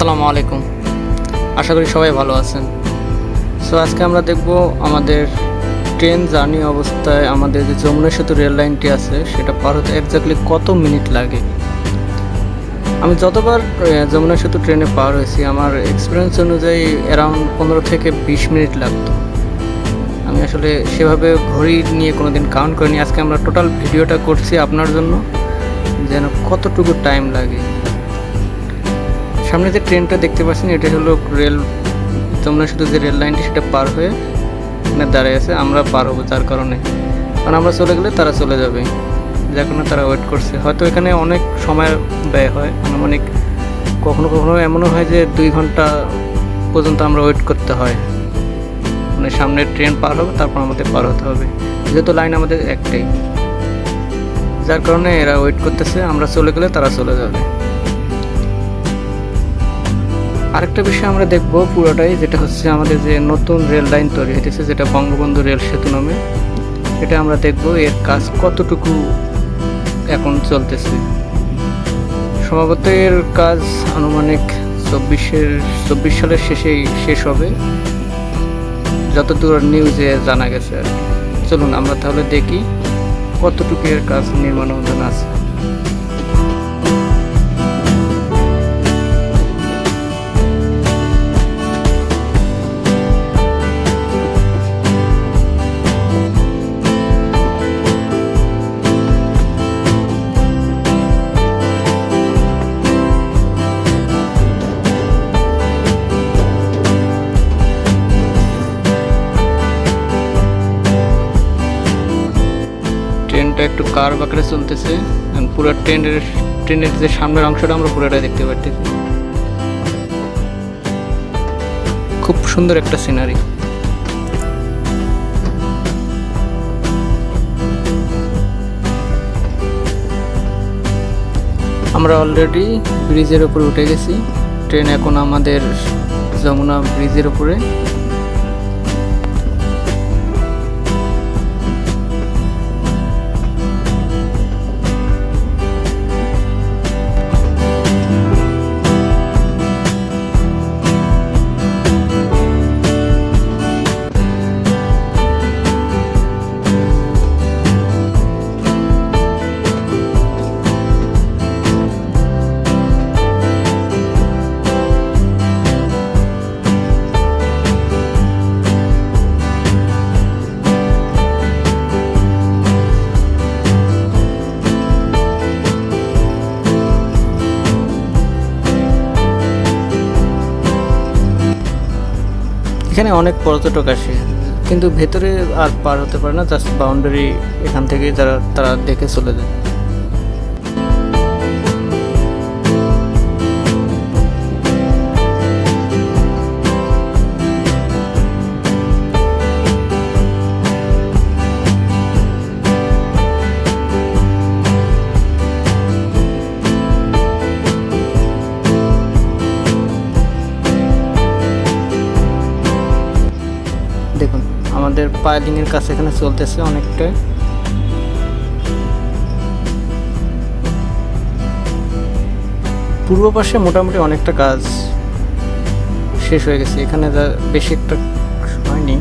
আসসালামু আলাইকুম। আশা করি সবাই ভালো আছেন। সো আজকে আমরা দেখব আমাদের ট্রেন জার্নি অবস্থায় আমাদের যে যমুনা সেতু রেল লাইনটি আছে সেটা পার হতে এক্স্যাক্টলি কত মিনিট লাগে। আমি যতবার যমুনা সেতু ট্রেনে পার হয়েছি আমার এক্সপিরিয়েন্স অনুযায়ী অ্যারাউন্ড 15 থেকে 20 মিনিট লাগতো। আমি আসলে সেভাবে ঘড়ি নিয়ে কোনো দিন কাউন্ট করিনি। আজকে আমরা টোটাল ভিডিওটা করছি আপনার জন্য যেন কতটুকু টাইম লাগে। সামনে যে ট্রেনটা দেখতে পাচ্ছেন এটা হলো যমুনা সেতু যে রেল লাইনটি সেটা পার হয়ে এখানে দাঁড়িয়ে আছে। আমরা পার হবো যার কারণে, কারণ আমরা চলে গেলে তারা চলে যাবে, যার কারণে তারা ওয়েট করছে। হয়তো এখানে অনেক সময় ব্যয় হয়, অনেক কখনো কখনো এমনও হয় যে 2 ঘন্টা পর্যন্ত আমরা ওয়েট করতে হয়। মানে সামনে ট্রেন পার হবে তারপর আমাদের পার হতে হবে, যেহেতু লাইন আমাদের একটাই, যার কারণে এরা ওয়েট করতেছে। আমরা চলে গেলে তারা চলে যাবে। আরেকটা বিষয় আমরা দেখব পুরোটাই, যেটা হচ্ছে আমাদের যে নতুন রেল লাইন তৈরি হয়েছে যেটা বঙ্গবন্ধু রেল সেতু নামে, এটা আমরা দেখব এর কাজ কতটুকু এখন চলতেছে। সম্ভবত এর কাজ আনুমানিক 24 সালের শেষেই শেষ হবে, যতদূর নিউজে জানা গেছে আর কি। চলুন আমরা তাহলে দেখি কতটুকু এর কাজ নির্মাণাধীন আছে। ট্রেনটা একটু কার বাঁকড়ে চলতেছে, পুরো ট্রেনের যে সামনের অংশটা আমরা পুরোটা দেখতে পাচ্ছি। খুব সুন্দর একটা সিনারি। আমরা অলরেডি ব্রিজের উপরে উঠে গেছি। ট্রেন এখন আমাদের যমুনা ব্রিজের উপরে। এখানে অনেক পর্যটক আসে, কিন্তু ভেতরে আর পার হতে পারে না, জাস্ট বাউন্ডারি এখান থেকে তারা দেখে চলে যায়। দেখুন আমাদের পাইলিং এর কাছে এখানে চলতেছে অনেকটা। পূর্ব পাশে মোটামুটি অনেকটা কাজ শেষ হয়ে গেছে, এখানে বেশি একটা হয়নি।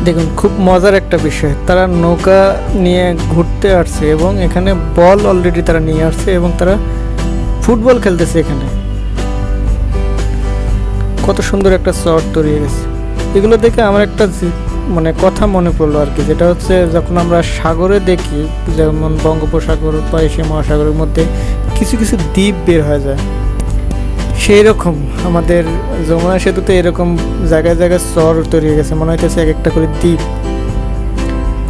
দেখুন, খুব মজার একটা বিষয়, তারা নৌকা নিয়ে ঘুরতে আসছে এবং এখানে বল অলরেডি তারা নিয়ে আসছে এবং তারা ফুটবল খেলতেছে এখানে। কত সুন্দর একটা শট তৈরি হয়ে গেছে। এগুলো দেখে আমার একটা মানে কথা মনে পড়লো আর কি, যেটা হচ্ছে যখন আমরা সাগরে দেখি, যেমন বঙ্গোপসাগর বা এশিয়া মহাসাগরের মধ্যে কিছু কিছু দ্বীপ বের হয়ে যায়, সেই রকম আমাদের যমুনা সেতুতে এরকম জায়গায় জায়গায় চর তৈরি হয়ে গেছে, মনে হইতেছে এক একটা করে দ্বীপ।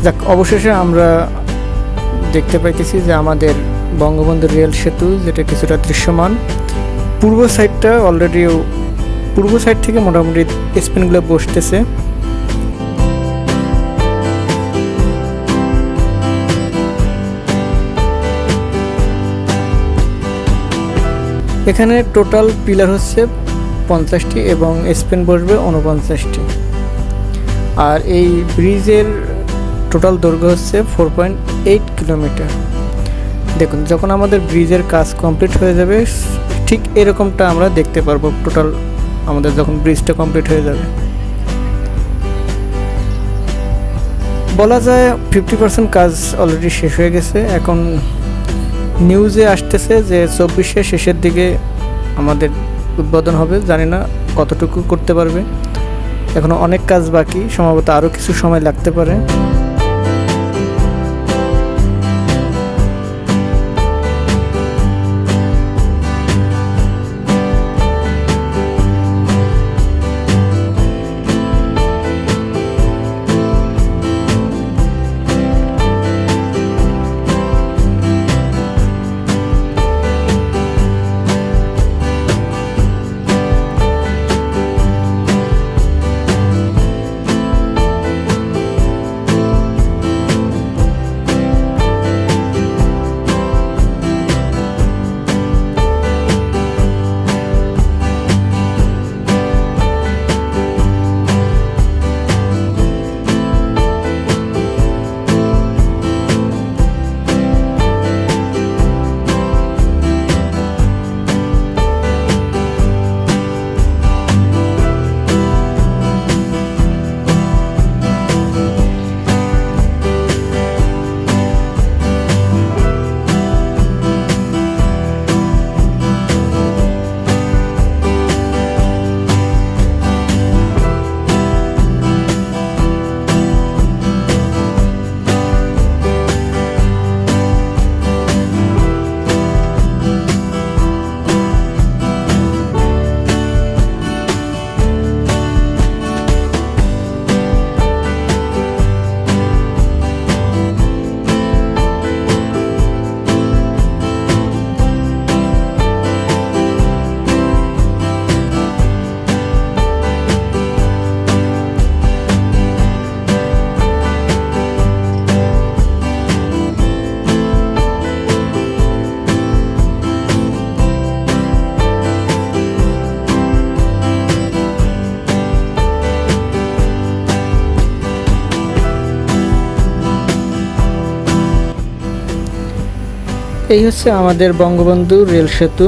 যাক, অবশেষে আমরা দেখতে পাইতেছি যে আমাদের বঙ্গবন্ধু রেল সেতু, যেটা কিছুটা দৃশ্যমান। পূর্ব সাইডটা অলরেডি, পূর্ব সাইড থেকে মোটামুটি স্পিনগুলো বসতেছে। এখানে টোটাল পিলার হচ্ছে 50টি এবং স্পেন বসবে 49টি। আর এই ব্রিজের টোটাল দৈর্ঘ্য হচ্ছে 4.8 কিলোমিটার। দেখুন, যখন আমাদের ব্রিজের কাজ কমপ্লিট হয়ে যাবে ঠিক এরকমটা আমরা দেখতে পারবো, টোটাল আমাদের যখন ব্রিজটা কমপ্লিট হয়ে যাবে। বলা যায় 50% কাজ অলরেডি শেষ হয়ে গেছে। এখন নিউজে আসতেছে যে 24-এর শেষের দিকে আমাদের উদ্বোধন হবে। জানি না কতটুকু করতে পারবে, এখনও অনেক কাজ বাকি, সম্ভবত আরও কিছু সময় লাগতে পারে। এই হচ্ছে আমাদের বঙ্গবন্ধু রেল সেতু।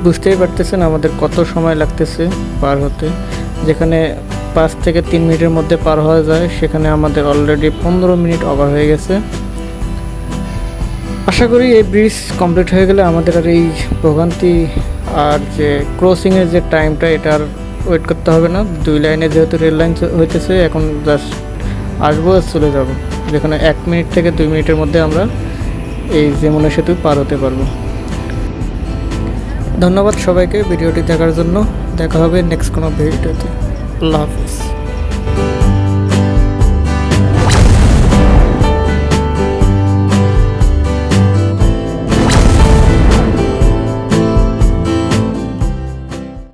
বুঝতেই পারতেছেন আমাদের কত সময় লাগতেছে পার হতে। যেখানে 5 থেকে 3 মিনিটের মধ্যে পার হওয়া যায়, সেখানে আমাদের অলরেডি 15 মিনিট ওভার হয়ে গেছে। আশা করি এই ব্রিজ কমপ্লিট হয়ে গেলে আমাদের আর এই ভোগান্তি আর যে ক্রসিংয়ের যে টাইমটা, এটা আর ওয়েট করতে হবে না। 2 লাইনে যেহেতু রেল লাইন হইতেছে, এখন জাস্ট আসবো আর চলে যাব, যেখানে 1 মিনিট থেকে 2 মিনিটের মধ্যে আমরা এই যমুনা সেতু পার হতে পারবো। ধন্যবাদ সবাইকে ভিডিওটি দেখার জন্য। দেখা হবে নেক্সট কোনো ভিডিওতে। আল্লাহ হাফিজ।